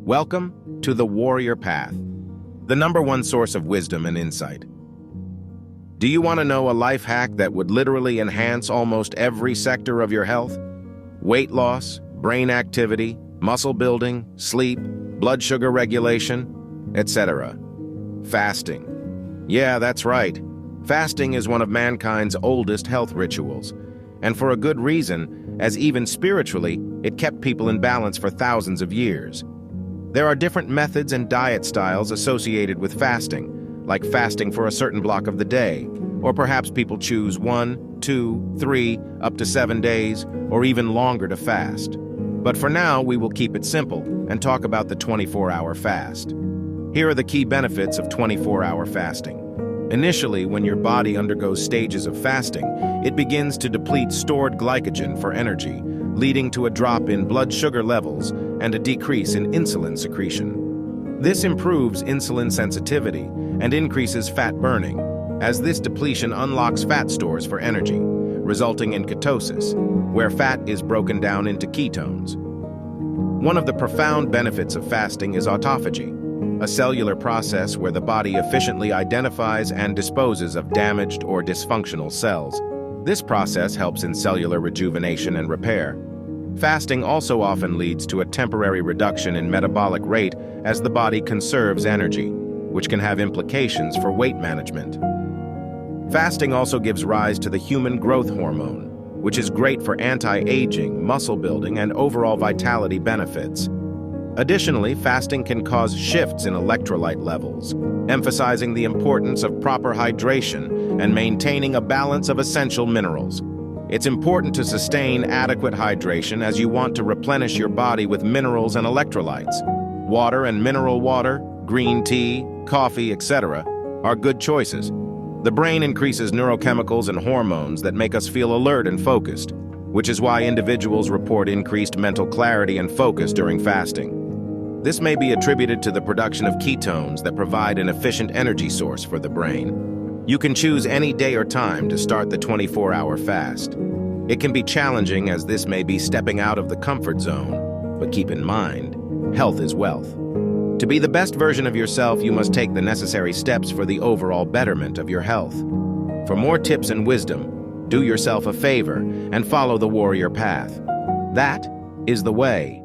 Welcome to the Warrior Path, the #1 source of wisdom and insight. Do you want to know a life hack that would literally enhance almost every sector of your health? Weight loss, brain activity, muscle building, sleep, blood sugar regulation, etc. Fasting. Yeah, that's right. Fasting is one of mankind's oldest health rituals, and for a good reason, as even spiritually, it kept people in balance for thousands of years. There are different methods and diet styles associated with fasting, like fasting for a certain block of the day, or perhaps people choose 1, 2, 3, up to 7 days, or even longer to fast. But for now, we will keep it simple and talk about the 24-hour fast. Here are the key benefits of 24-hour fasting. Initially, when your body undergoes stages of fasting, it begins to deplete stored glycogen for energy, leading to a drop in blood sugar levels and a decrease in insulin secretion. This improves insulin sensitivity and increases fat burning, as this depletion unlocks fat stores for energy, resulting in ketosis, where fat is broken down into ketones. One of the profound benefits of fasting is autophagy, a cellular process where the body efficiently identifies and disposes of damaged or dysfunctional cells. This process helps in cellular rejuvenation and repair. Fasting also often leads to a temporary reduction in metabolic rate as the body conserves energy, which can have implications for weight management. Fasting also gives rise to the human growth hormone, which is great for anti-aging, muscle building, and overall vitality benefits. Additionally, fasting can cause shifts in electrolyte levels, emphasizing the importance of proper hydration and maintaining a balance of essential minerals. It's important to sustain adequate hydration as you want to replenish your body with minerals and electrolytes. Water and mineral water, green tea, coffee, etc. are good choices. The brain increases neurochemicals and hormones that make us feel alert and focused, which is why individuals report increased mental clarity and focus during fasting. This may be attributed to the production of ketones that provide an efficient energy source for the brain. You can choose any day or time to start the 24-hour fast. It can be challenging as this may be stepping out of the comfort zone, but keep in mind, health is wealth. To be the best version of yourself, you must take the necessary steps for the overall betterment of your health. For more tips and wisdom, do yourself a favor and follow the warrior path. That is the way.